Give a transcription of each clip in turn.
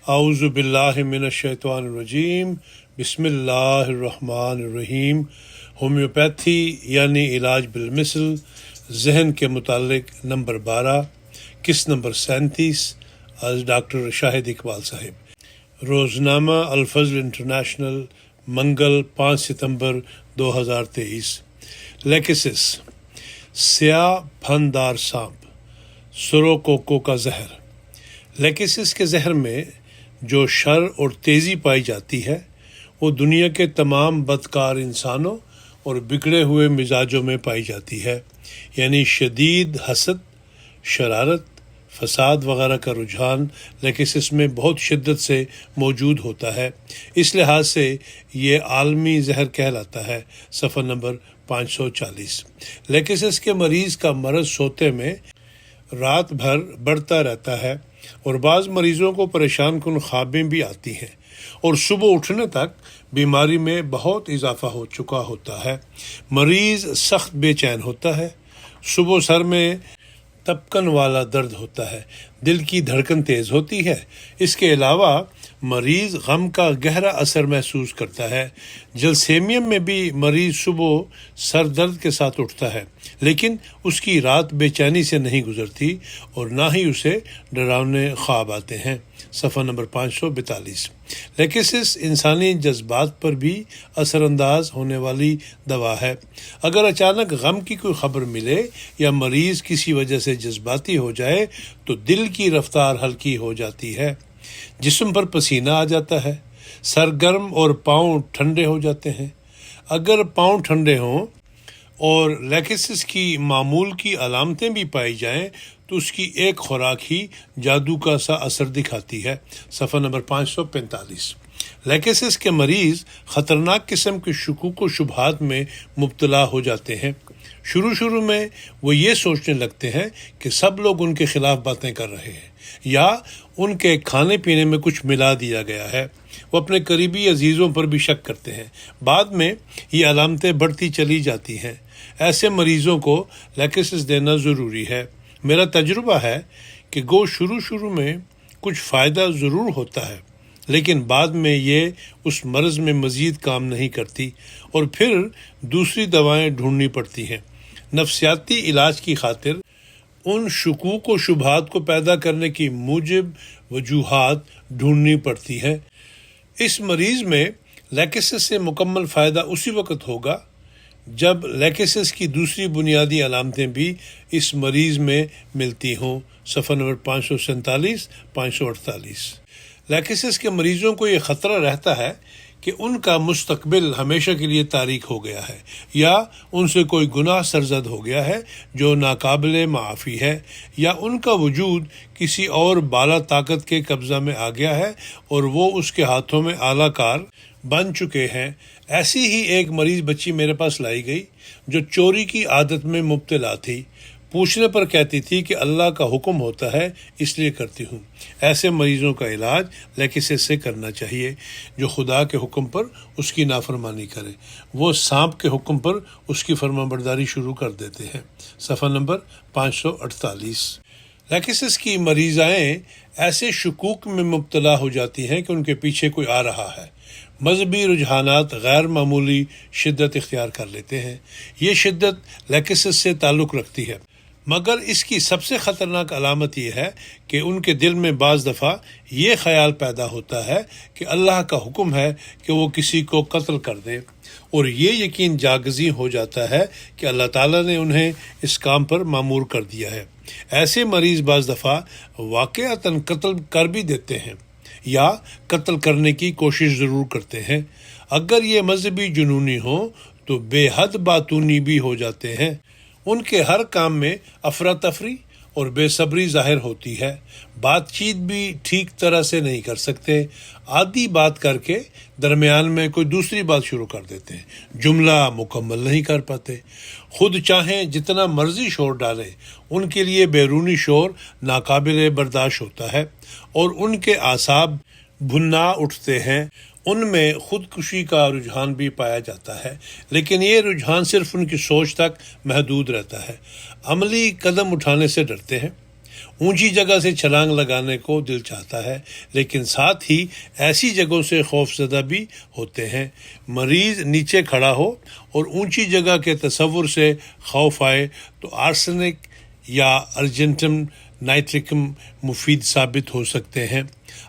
اعوذ باللہ من الشیطان الرجیم، بسم اللہ الرحمن الرحیم۔ ہومیوپیتھی یعنی علاج بالمثل، ذہن کے متعلق نمبر 12، قسط نمبر 37، از ڈاکٹر شاہد اقبال صاحب۔ روزنامہ الفضل انٹرنیشنل، منگل 5 ستمبر 2023۔ لیکسس، سیاہ پھندار سانپ، سرو کوکو کا زہر۔ لیکسس کے زہر میں جو شر اور تیزی پائی جاتی ہے وہ دنیا کے تمام بدکار انسانوں اور بگڑے ہوئے مزاجوں میں پائی جاتی ہے، یعنی شدید حسد، شرارت، فساد وغیرہ کا رجحان لیکسس میں بہت شدت سے موجود ہوتا ہے۔ اس لحاظ سے یہ عالمی زہر کہلاتا ہے۔ صفحہ نمبر 540۔ لیکسس کے مریض کا مرض سوتے میں رات بھر بڑھتا رہتا ہے اور بعض مریضوں کو پریشان کن خوابیں بھی آتی ہیں اور صبح اٹھنے تک بیماری میں بہت اضافہ ہو چکا ہوتا ہے۔ مریض سخت بے چین ہوتا ہے، صبح سر میں تپکن والا درد ہوتا ہے، دل کی دھڑکن تیز ہوتی ہے۔ اس کے علاوہ مریض غم کا گہرا اثر محسوس کرتا ہے۔ جلسیمیم میں بھی مریض صبح سر درد کے ساتھ اٹھتا ہے، لیکن اس کی رات بے چینی سے نہیں گزرتی اور نہ ہی اسے ڈراونے خواب آتے ہیں۔ صفحہ نمبر 542۔ لیکسس انسانی جذبات پر بھی اثر انداز ہونے والی دوا ہے۔ اگر اچانک غم کی کوئی خبر ملے یا مریض کسی وجہ سے جذباتی ہو جائے تو دل کی رفتار ہلکی ہو جاتی ہے، جسم پر پسینہ آ جاتا ہے، سر گرم اور پاؤں ٹھنڈے ہو جاتے ہیں۔ اگر پاؤں ٹھنڈے ہوں اور لیکسس کی معمول کی علامتیں بھی پائی جائیں تو اس کی ایک خوراک ہی جادو کا سا اثر دکھاتی ہے۔ صفحہ نمبر 545۔ لیکسس کے مریض خطرناک قسم کے شکوک و شبہات میں مبتلا ہو جاتے ہیں۔ شروع میں وہ یہ سوچنے لگتے ہیں کہ سب لوگ ان کے خلاف باتیں کر رہے ہیں یا ان کے کھانے پینے میں کچھ ملا دیا گیا ہے۔ وہ اپنے قریبی عزیزوں پر بھی شک کرتے ہیں۔ بعد میں یہ علامتیں بڑھتی چلی جاتی ہیں۔ ایسے مریضوں کو لیکسس دینا ضروری ہے۔ میرا تجربہ ہے کہ شروع میں کچھ فائدہ ضرور ہوتا ہے، لیکن بعد میں یہ اس مرض میں مزید کام نہیں کرتی اور پھر دوسری دوائیں ڈھونڈنی پڑتی ہیں۔ نفسیاتی علاج کی خاطر ان شکوک و شبہات کو پیدا کرنے کی موجب وجوہات ڈھونڈنی پڑتی ہیں۔ اس مریض میں لیکسس سے مکمل فائدہ اسی وقت ہوگا جب لیکسس کی دوسری بنیادی علامتیں بھی اس مریض میں ملتی ہوں۔ صفحہ نمبر 547، 548۔ لیکسس کے مریضوں کو یہ خطرہ رہتا ہے کہ ان کا مستقبل ہمیشہ کے لیے تاریک ہو گیا ہے یا ان سے کوئی گناہ سرزد ہو گیا ہے جو ناقابل معافی ہے، یا ان کا وجود کسی اور بالا طاقت کے قبضہ میں آ گیا ہے اور وہ اس کے ہاتھوں میں اعلیٰ کار بن چکے ہیں۔ ایسی ہی ایک مریض بچی میرے پاس لائی گئی جو چوری کی عادت میں مبتلا تھی۔ پوچھنے پر کہتی تھی کہ اللہ کا حکم ہوتا ہے اس لیے کرتی ہوں۔ ایسے مریضوں کا علاج لیکسس سے کرنا چاہیے۔ جو خدا کے حکم پر اس کی نافرمانی کرے وہ سانپ کے حکم پر اس کی فرمانبرداری شروع کر دیتے ہیں۔ صفحہ نمبر 548۔ لیکسس کی مریضائیں ایسے شکوک میں مبتلا ہو جاتی ہیں کہ ان کے پیچھے کوئی آ رہا ہے۔ مذہبی رجحانات غیر معمولی شدت اختیار کر لیتے ہیں۔ یہ شدت لیکسس سے تعلق رکھتی ہے، مگر اس کی سب سے خطرناک علامت یہ ہے کہ ان کے دل میں بعض دفعہ یہ خیال پیدا ہوتا ہے کہ اللہ کا حکم ہے کہ وہ کسی کو قتل کر دے، اور یہ یقین جاگزی ہو جاتا ہے کہ اللہ تعالیٰ نے انہیں اس کام پر مامور کر دیا ہے۔ ایسے مریض بعض دفعہ واقعتاً قتل کر بھی دیتے ہیں یا قتل کرنے کی کوشش ضرور کرتے ہیں۔ اگر یہ مذہبی جنونی ہو تو بے حد باتونی بھی ہو جاتے ہیں۔ ان کے ہر کام میں افراتفری اور بے صبری ظاہر ہوتی ہے۔ بات چیت بھی ٹھیک طرح سے نہیں کر سکتے، آدھی بات کر کے درمیان میں کوئی دوسری بات شروع کر دیتے ہیں، جملہ مکمل نہیں کر پاتے۔ خود چاہیں جتنا مرضی شور ڈالیں، ان کے لیے بیرونی شور ناقابل برداشت ہوتا ہے اور ان کے اعصاب بھنا اٹھتے ہیں۔ ان میں خودکشی کا رجحان بھی پایا جاتا ہے، لیکن یہ رجحان صرف ان کی سوچ تک محدود رہتا ہے۔ عملی قدم اٹھانے سے ڈرتے ہیں۔ اونچی جگہ سے چھلانگ لگانے کو دل چاہتا ہے، لیکن ساتھ ہی ایسی جگہوں سے خوف زدہ بھی ہوتے ہیں۔ مریض نیچے کھڑا ہو اور اونچی جگہ کے تصور سے خوف آئے تو آرسنک یا ارجنٹم نائٹرکم مفید ثابت ہو سکتے ہیں۔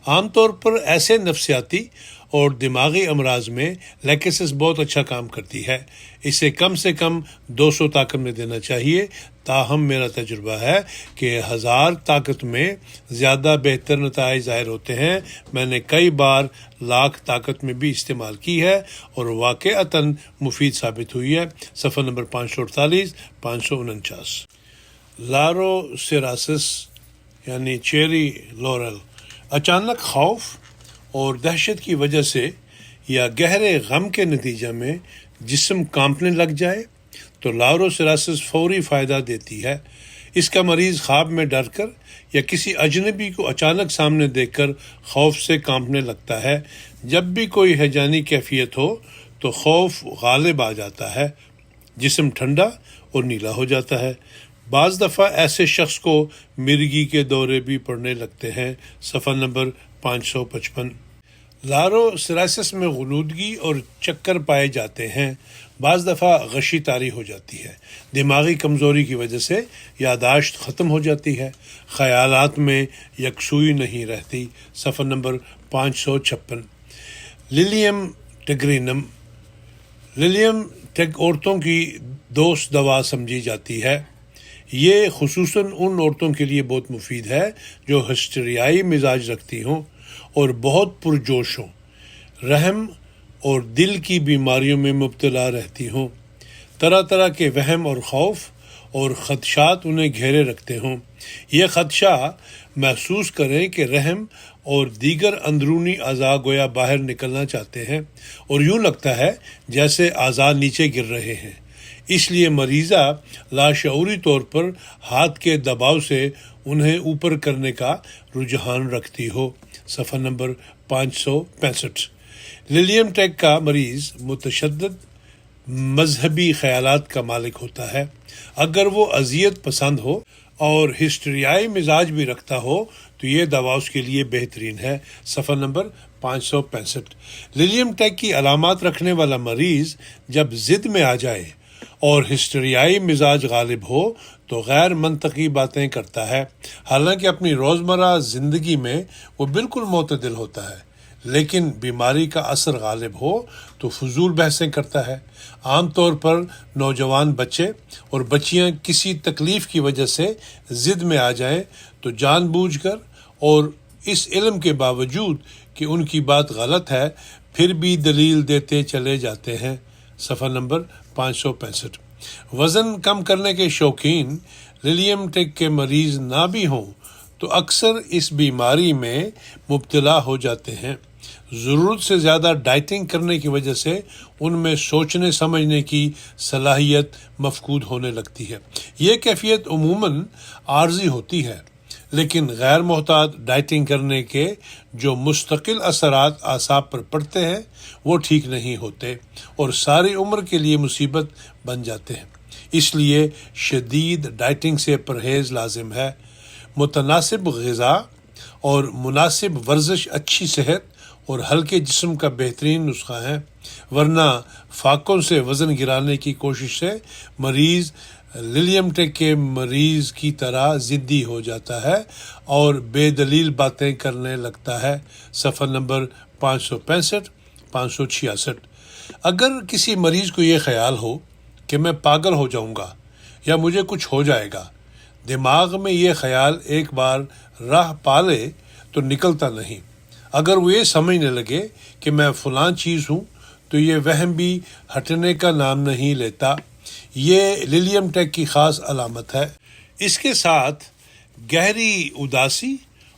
عام طور پر ایسے نفسیاتی اور دماغی امراض میں لیکسس بہت اچھا کام کرتی ہے۔ اسے کم سے کم 200 طاقت میں دینا چاہیے، تاہم میرا تجربہ ہے کہ 1000 طاقت میں زیادہ بہتر نتائج ظاہر ہوتے ہیں۔ میں نے کئی بار 1000 طاقت میں بھی استعمال کی ہے اور واقعتاً مفید ثابت ہوئی ہے۔ صفحہ نمبر 548 549۔ لارو سیراسس یعنی چیری لورل، اچانک خوف اور دہشت کی وجہ سے یا گہرے غم کے نتیجہ میں جسم کانپنے لگ جائے تو لارو سیراسس فوری فائدہ دیتی ہے۔ اس کا مریض خواب میں ڈر کر یا کسی اجنبی کو اچانک سامنے دیکھ کر خوف سے کانپنے لگتا ہے۔ جب بھی کوئی ہیجانی کیفیت ہو تو خوف غالب آ جاتا ہے، جسم ٹھنڈا اور نیلا ہو جاتا ہے۔ بعض دفعہ ایسے شخص کو مرگی کے دورے بھی پڑنے لگتے ہیں۔ صفحہ نمبر 555۔ لارو سیراسس میں غنودگی اور چکر پائے جاتے ہیں۔ بعض دفعہ غشی طاری ہو جاتی ہے۔ دماغی کمزوری کی وجہ سے یادداشت ختم ہو جاتی ہے۔ خیالات میں یکسوئی نہیں رہتی۔ صفحہ نمبر 556۔ للیم ٹیگرینم، للیم ٹیگ عورتوں کی دوست دوا سمجھی جاتی ہے۔ یہ خصوصاً ان عورتوں کے لیے بہت مفید ہے جو ہسٹریائی مزاج رکھتی ہوں اور بہت پرجوش ہوں، رحم اور دل کی بیماریوں میں مبتلا رہتی ہوں، طرح طرح کے وہم اور خوف اور خدشات انہیں گھیرے رکھتے ہوں۔ یہ خدشہ محسوس کریں کہ رحم اور دیگر اندرونی اعضاء گویا باہر نکلنا چاہتے ہیں اور یوں لگتا ہے جیسے اعضاء نیچے گر رہے ہیں۔ اس لیے مریضہ لاشعوری طور پر ہاتھ کے دباؤ سے انہیں اوپر کرنے کا رجحان رکھتی ہو۔ صفحہ نمبر 565۔ للیم ٹیگ کا مریض متشدد مذہبی خیالات کا مالک ہوتا ہے۔ اگر وہ اذیت پسند ہو اور ہسٹریائی مزاج بھی رکھتا ہو تو یہ دوا اس کے لیے بہترین ہے۔ صفحہ نمبر 565۔ للیم ٹیگ کی علامات رکھنے والا مریض جب ضد میں آ جائے اور ہسٹریائی مزاج غالب ہو تو غیر منطقی باتیں کرتا ہے۔ حالانکہ اپنی روزمرہ زندگی میں وہ بالکل معتدل ہوتا ہے، لیکن بیماری کا اثر غالب ہو تو فضول بحثیں کرتا ہے۔ عام طور پر نوجوان بچے اور بچیاں کسی تکلیف کی وجہ سے ضد میں آ جائیں تو جان بوجھ کر اور اس علم کے باوجود کہ ان کی بات غلط ہے پھر بھی دلیل دیتے چلے جاتے ہیں۔ صفحہ نمبر 565۔ وزن کم کرنے کے شوقین للیم ٹیگ کے مریض نہ بھی ہوں تو اکثر اس بیماری میں مبتلا ہو جاتے ہیں۔ ضرورت سے زیادہ ڈائٹنگ کرنے کی وجہ سے ان میں سوچنے سمجھنے کی صلاحیت مفقود ہونے لگتی ہے۔ یہ کیفیت عموماً عارضی ہوتی ہے، لیکن غیر محتاط ڈائٹنگ کرنے کے جو مستقل اثرات اعصاب پر پڑتے ہیں وہ ٹھیک نہیں ہوتے اور ساری عمر کے لیے مصیبت بن جاتے ہیں۔ اس لیے شدید ڈائٹنگ سے پرہیز لازم ہے۔ متناسب غذا اور مناسب ورزش اچھی صحت اور ہلکے جسم کا بہترین نسخہ ہے، ورنہ فاقوں سے وزن گرانے کی کوشش سے مریض للیم ٹیگ کے مریض کی طرح ضدی ہو جاتا ہے اور بے دلیل باتیں کرنے لگتا ہے۔ صفحہ نمبر 565 566۔ اگر کسی مریض کو یہ خیال ہو کہ میں پاگل ہو جاؤں گا یا مجھے کچھ ہو جائے گا، دماغ میں یہ خیال ایک بار راہ پا لے تو نکلتا نہیں۔ اگر وہ یہ سمجھنے لگے کہ میں فلاں چیز ہوں تو یہ وہم بھی ہٹنے کا نام نہیں لیتا۔ یہ للیم ٹیگ کی خاص علامت ہے۔ اس کے ساتھ گہری اداسی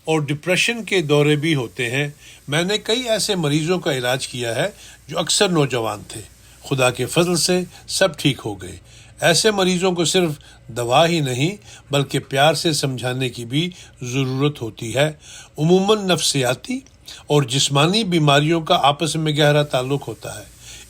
اور ڈپریشن کے دورے بھی ہوتے ہیں۔ میں نے کئی ایسے مریضوں کا علاج کیا ہے جو اکثر نوجوان تھے، خدا کے فضل سے سب ٹھیک ہو گئے۔ ایسے مریضوں کو صرف دوا ہی نہیں بلکہ پیار سے سمجھانے کی بھی ضرورت ہوتی ہے۔ عموماً نفسیاتی اور جسمانی بیماریوں کا آپس میں گہرا تعلق ہوتا ہے،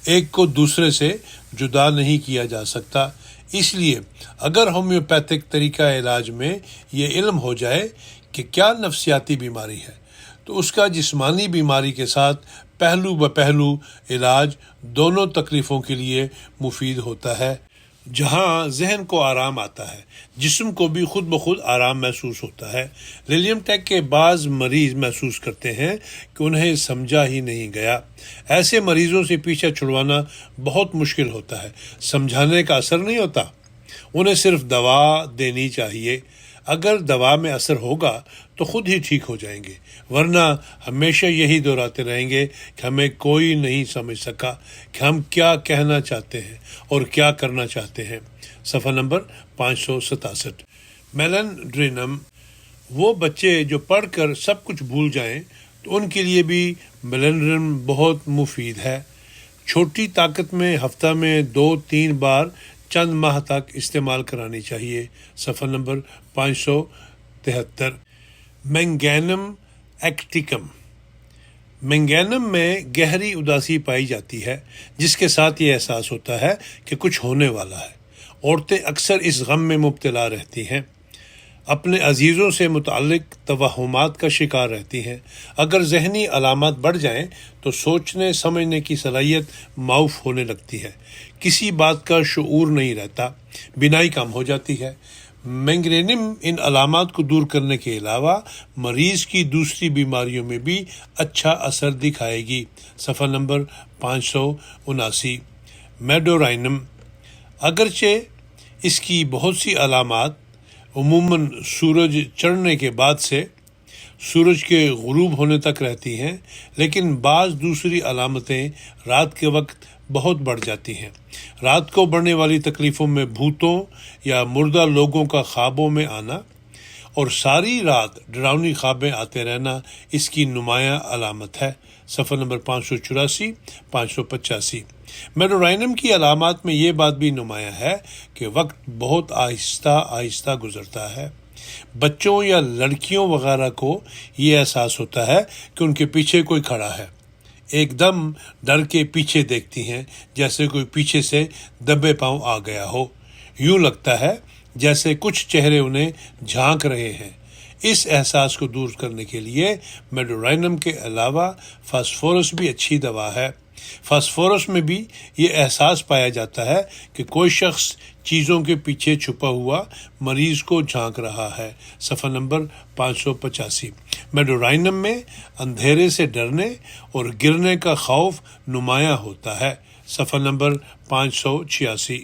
ایک کو دوسرے سے جدا نہیں کیا جا سکتا۔ اس لیے اگر ہومیوپیتھک طریقہ علاج میں یہ علم ہو جائے کہ کیا نفسیاتی بیماری ہے تو اس کا جسمانی بیماری کے ساتھ پہلو بپہلو علاج دونوں تکلیفوں کے لیے مفید ہوتا ہے۔ جہاں ذہن کو آرام آتا ہے، جسم کو بھی خود بخود آرام محسوس ہوتا ہے۔ ولیم ٹیک کے بعض مریض محسوس کرتے ہیں کہ انہیں سمجھا ہی نہیں گیا۔ ایسے مریضوں سے پیچھا چھڑوانا بہت مشکل ہوتا ہے۔ سمجھانے کا اثر نہیں ہوتا، انہیں صرف دوا دینی چاہیے۔ اگر دوا میں اثر ہوگا تو خود ہی ٹھیک ہو جائیں گے، ورنہ ہمیشہ یہی دہراتے رہیں گے کہ ہمیں کوئی نہیں سمجھ سکا کہ ہم کیا کہنا چاہتے ہیں اور کیا کرنا چاہتے ہیں۔ صفحہ نمبر 567۔ میلن ڈرینم: وہ بچے جو پڑھ کر سب کچھ بھول جائیں تو ان کے لیے بھی میلنڈرم بہت مفید ہے۔ چھوٹی طاقت میں ہفتہ میں 2-3 بار چند ماہ تک استعمال کرانی چاہیے۔ صفحہ نمبر 573۔ مینگینم ایکٹیکم: مینگینم میں گہری اداسی پائی جاتی ہے جس کے ساتھ یہ احساس ہوتا ہے کہ کچھ ہونے والا ہے۔ عورتیں اکثر اس غم میں مبتلا رہتی ہیں، اپنے عزیزوں سے متعلق توہمات کا شکار رہتی ہیں۔ اگر ذہنی علامات بڑھ جائیں تو سوچنے سمجھنے کی صلاحیت معاف ہونے لگتی ہے، کسی بات کا شعور نہیں رہتا، بینائی کم ہو جاتی ہے۔ مینگرینم ان علامات کو دور کرنے کے علاوہ مریض کی دوسری بیماریوں میں بھی اچھا اثر دکھائے گی۔ صفحہ نمبر 579۔ میڈورائنم: اگرچہ اس کی بہت سی علامات عموماً سورج چڑھنے کے بعد سے سورج کے غروب ہونے تک رہتی ہیں، لیکن بعض دوسری علامتیں رات کے وقت بہت بڑھ جاتی ہیں۔ رات کو بڑھنے والی تکلیفوں میں بھوتوں یا مردہ لوگوں کا خوابوں میں آنا اور ساری رات ڈراؤنی خوابیں آتے رہنا اس کی نمایاں علامت ہے۔ صفحہ نمبر 584 585۔ میڈورائنم کی علامات میں یہ بات بھی نمایاں ہے کہ وقت بہت آہستہ آہستہ گزرتا ہے۔ بچوں یا لڑکیوں وغیرہ کو یہ احساس ہوتا ہے کہ ان کے پیچھے کوئی کھڑا ہے، ایک دم ڈر کے پیچھے دیکھتی ہیں جیسے کوئی پیچھے سے دبے پاؤں آ گیا ہو، یوں لگتا ہے جیسے کچھ چہرے انہیں جھانک رہے ہیں۔ اس احساس کو دور کرنے کے لیے میڈورائنم کے علاوہ فاسفورس بھی اچھی دوا ہے۔ فاسفورس میں بھی یہ احساس پایا جاتا ہے کہ کوئی شخص چیزوں کے پیچھے چھپا ہوا مریض کو جھانک رہا ہے۔ صفحہ نمبر 585۔ میڈورائنم میں اندھیرے سے ڈرنے اور گرنے کا خوف نمایاں ہوتا ہے۔ صفحہ نمبر 586۔